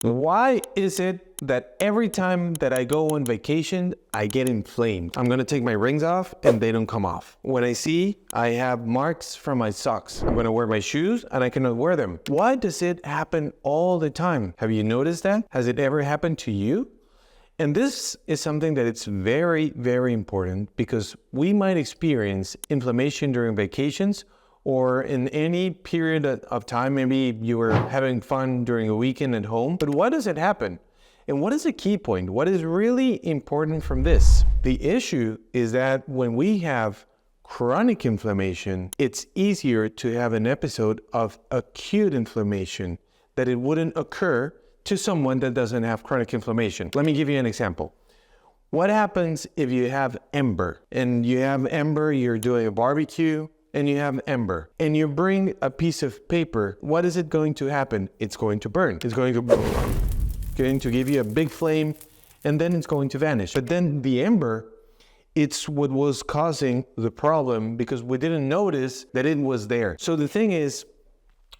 Why is it that every time that I go on vacation, I get inflamed? I'm gonna take my rings off and they don't come off. When I see I have marks from my socks, I'm gonna wear my shoes and I cannot wear them. Why does it happen all the time? Have you noticed that? Has it ever happened to you? And this is something that it's very, very important because we might experience inflammation during vacations or in any period of time. Maybe you were having fun during a weekend at home. But why does it happen? And what is the key point? What is really important from this? The issue is that when we have chronic inflammation, it's easier to have an episode of acute inflammation that it wouldn't occur to someone that doesn't have chronic inflammation. Let me give you an example. What happens if you have ember? And you have ember, you're doing a barbecue, and you have ember, and you bring a piece of paper. What is it going to happen? It's going to burn. It's going to give you a big flame, and then it's going to vanish. But then the ember, it's what was causing the problem because we didn't notice that it was there. So the thing is,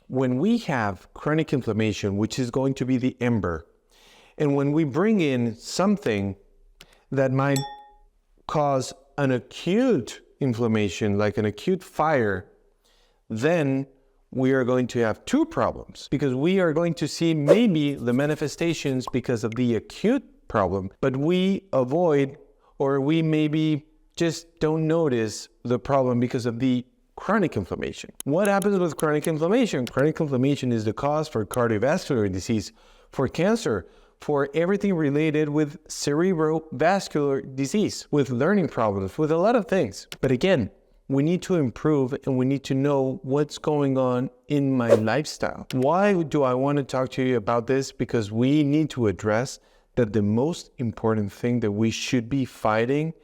when we have chronic inflammation, which is going to be the ember, and when we bring in something that might cause an acute inflammation, like an acute fire, then we are going to have two problems because we are going to see maybe the manifestations because of the acute problem, but we avoid or we maybe just don't notice the problem because of the chronic inflammation. What happens with chronic inflammation? Chronic inflammation is the cause for cardiovascular disease, for cancer, for everything related with cerebrovascular disease, with learning problems, with a lot of things. But again, we need to improve and we need to know what's going on in my lifestyle. Why do I want to talk to you about this? Because we need to address that the most important thing that we should be fighting,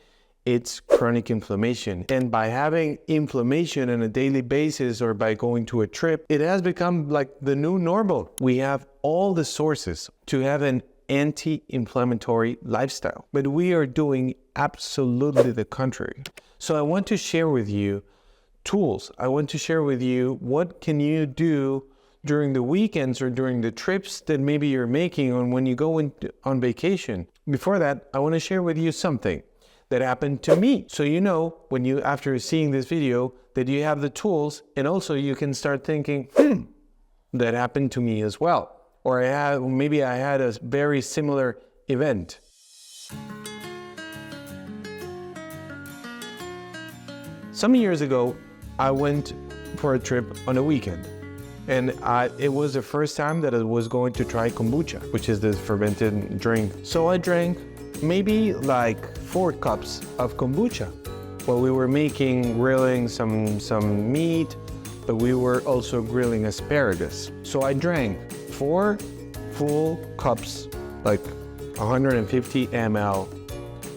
it's chronic inflammation. And by having inflammation on a daily basis or by going to a trip, it has become like the new normal. We have all the sources to have an anti-inflammatory lifestyle, but we are doing absolutely the contrary. So I want to share with you tools. I want to share with you what can you do during the weekends or during the trips that maybe you're making on when you go on vacation. Before that, I want to share with you something that happened to me. So you know, when you, after seeing this video, that you have the tools and also you can start thinking, that happened to me as well. Or maybe I had a very similar event. Some years ago, I went for a trip on a weekend. And it was the first time that I was going to try kombucha, which is this fermented drink. So I drank maybe like 4 cups of kombucha while we were grilling some meat, but we were also grilling asparagus. So I drank 4 full cups, like 150 ml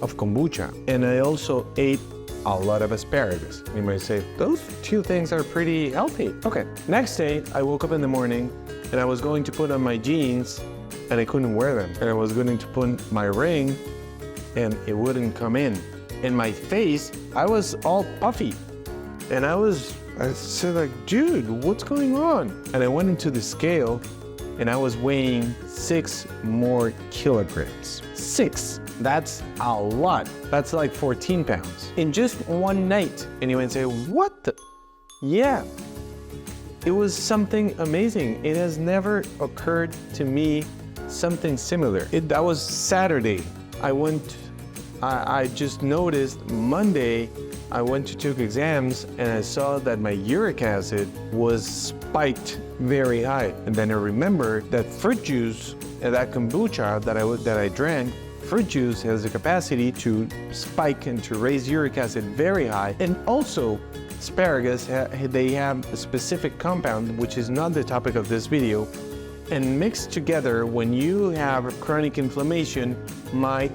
of kombucha. And I also ate a lot of asparagus. You might say, those 2 things are pretty healthy. Okay, next day I woke up in the morning and I was going to put on my jeans and I couldn't wear them. And I was going to put my ring and it wouldn't come in. In my face, I was all puffy. And I said like, dude, what's going on? And I went into the scale and I was weighing 6 more kilograms. 6, that's a lot. That's like 14 pounds in just one night. And you might say, what the? Yeah, it was something amazing. It has never occurred to me something similar. That was Saturday. I just noticed Monday, I went to take exams and I saw that my uric acid was spiked very high. And then I remembered that fruit juice and that kombucha that I drank, fruit juice has the capacity to spike and to raise uric acid very high. And also asparagus, they have a specific compound, which is not the topic of this video, and mixed together when you have chronic inflammation might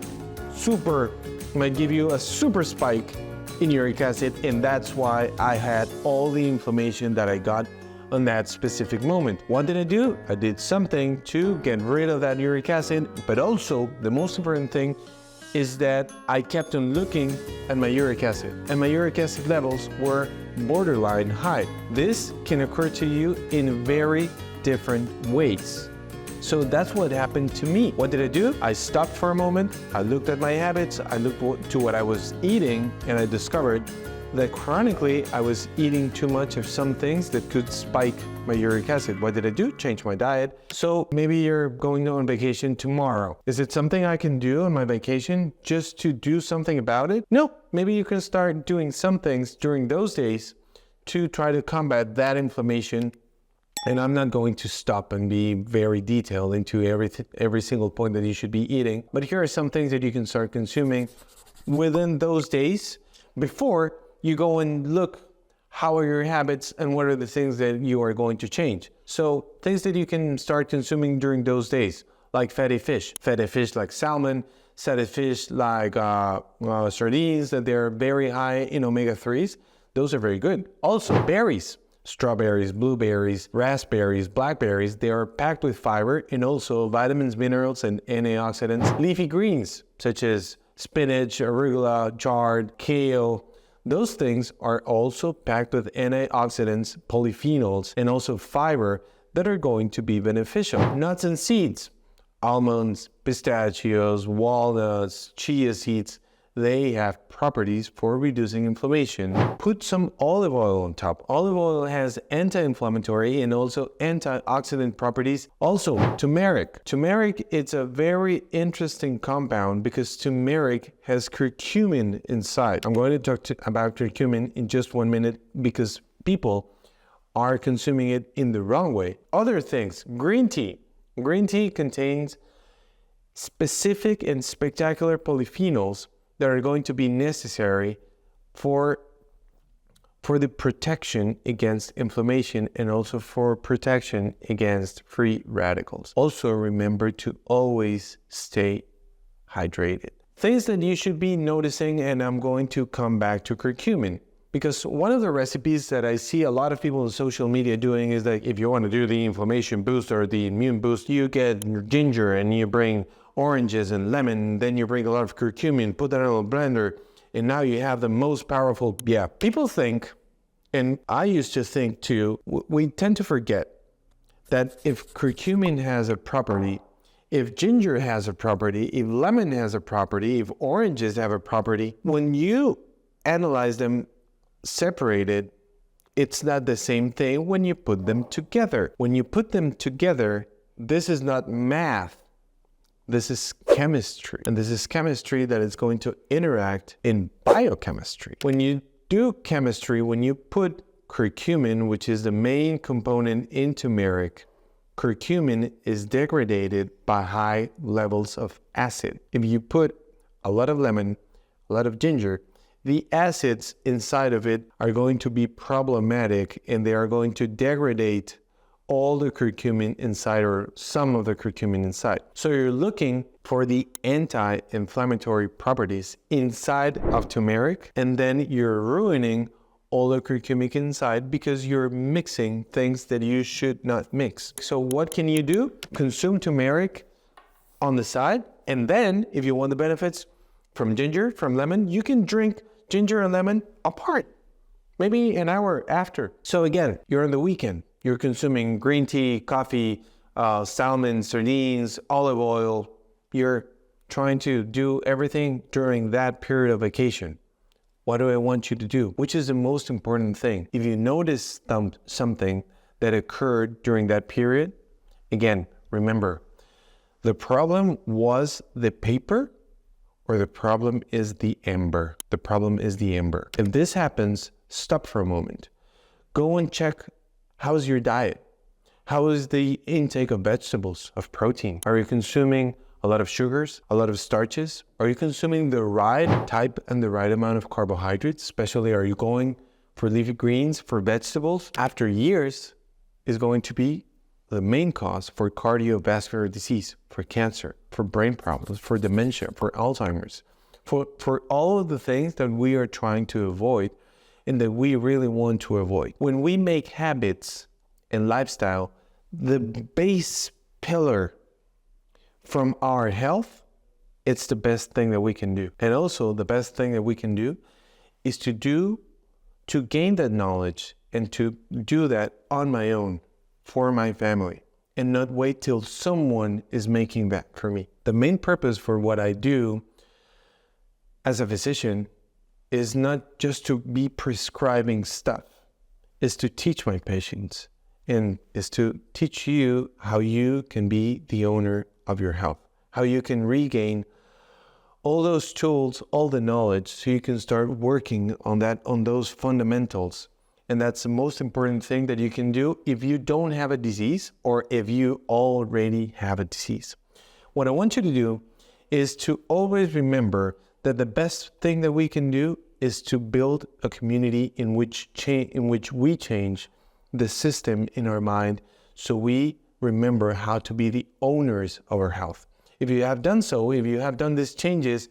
give you a super spike in uric acid, and that's why I had all the inflammation that I got on that specific moment. What did I do? I did something to get rid of that uric acid, but also the most important thing is that I kept on looking at my uric acid, and my uric acid levels were borderline high. This can occur to you in very different ways. So that's what happened to me. What did I do? I stopped for a moment. I looked at my habits. I looked to what I was eating, and I discovered that chronically I was eating too much of some things that could spike my uric acid. What did I do? Change my diet. So maybe you're going on vacation tomorrow. Is it something I can do on my vacation just to do something about it? No, maybe you can start doing some things during those days to try to combat that inflammation. And I'm not going to stop and be very detailed into every single point that you should be eating. But here are some things that you can start consuming within those days before you go and look how are your habits and what are the things that you are going to change. So things that you can start consuming during those days, like fatty fish like salmon, fatty fish like sardines, that they're very high in omega-3s. Those are very good. Also berries, strawberries, blueberries, raspberries, blackberries, they are packed with fiber and also vitamins, minerals, and antioxidants. Leafy greens, such as spinach, arugula, chard, kale, those things are also packed with antioxidants, polyphenols, and also fiber that are going to be beneficial. Nuts and seeds, almonds, pistachios, walnuts, chia seeds, they have properties for reducing inflammation. Put some olive oil on top. Olive oil has anti-inflammatory and also antioxidant properties. Also, turmeric. Turmeric, it's a very interesting compound because turmeric has curcumin inside. I'm going to talk about curcumin in just 1 minute because people are consuming it in the wrong way. Other things, green tea. Green tea contains specific and spectacular polyphenols that are going to be necessary for the protection against inflammation and also for protection against free radicals. Also remember to always stay hydrated. Things that you should be noticing, and I'm going to come back to curcumin, because one of the recipes that I see a lot of people on social media doing is that if you want to do the inflammation boost or the immune boost, you get ginger and you bring oranges and lemon, then you bring a lot of curcumin, put that in a blender, and now you have the most powerful. Yeah, people think, and I used to think too, we tend to forget that if curcumin has a property, if ginger has a property, if lemon has a property, if oranges have a property, when you analyze them separated, it's not the same thing when you put them together. When you put them together, this is not math. This is chemistry, and this is chemistry that is going to interact in biochemistry. When you do chemistry, when you put curcumin, which is the main component in turmeric, curcumin is degraded by high levels of acid. If you put a lot of lemon, a lot of ginger, the acids inside of it are going to be problematic and they are going to degrade all the curcumin inside or some of the curcumin inside. So you're looking for the anti-inflammatory properties inside of turmeric, and then you're ruining all the curcumin inside because you're mixing things that you should not mix. So what can you do? Consume turmeric on the side, and then if you want the benefits from ginger, from lemon, you can drink ginger and lemon apart, maybe an hour after. So again, you're on the weekend. You're consuming green tea, coffee, salmon, sardines, olive oil. You're trying to do everything during that period of vacation. What do I want you to do? Which is the most important thing? If you notice something that occurred during that period, again, remember, the problem was the paper or the problem is the ember. The problem is the ember. If this happens, stop for a moment. Go and check. How's your diet? How is the intake of vegetables, of protein? Are you consuming a lot of sugars, a lot of starches? Are you consuming the right type and the right amount of carbohydrates? Especially, are you going for leafy greens, for vegetables? After years is going to be the main cause for cardiovascular disease, for cancer, for brain problems, for dementia, for Alzheimer's, for all of the things that we are trying to avoid and that we really want to avoid. When we make habits and lifestyle the base pillar from our health, it's the best thing that we can do. And also the best thing that we can do is to gain that knowledge and to do that on my own for my family. and not wait till someone is making that for me. The main purpose for what I do as a physician is not just to be prescribing stuff, is to teach my patients and is to teach you how you can be the owner of your health, how you can regain all those tools, all the knowledge, so you can start working on those fundamentals. And that's the most important thing that you can do if you don't have a disease or if you already have a disease. What I want you to do is to always remember that the best thing that we can do is to build a community in which we change the system in our mind, so we remember how to be the owners of our health. If you have done so, if you have done these changes,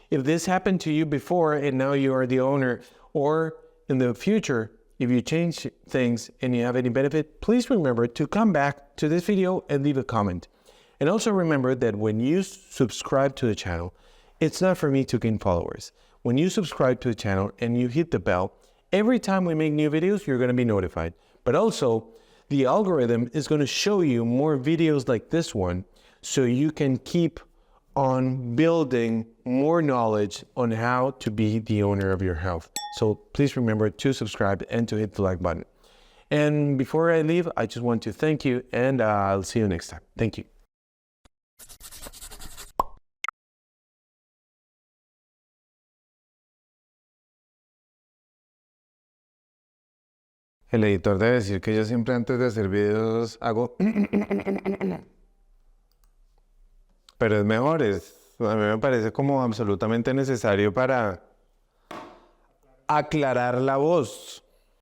if this happened to you before and now you are the owner, or in the future, if you change things and you have any benefit, please remember to come back to this video and leave a comment. And also remember that when you subscribe to the channel, it's not for me to gain followers. When you subscribe to the channel and you hit the bell, every time we make new videos, you're going to be notified. But also, the algorithm is going to show you more videos like this one, so you can keep on building more knowledge on how to be the owner of your health. So please remember to subscribe and to hit the like button. And before I leave, I just want to thank you, and I'll see you next time. Thank you. El editor debe decir que yo siempre antes de hacer videos hago... Pero es mejor, a mí me parece como absolutamente necesario para aclarar la voz.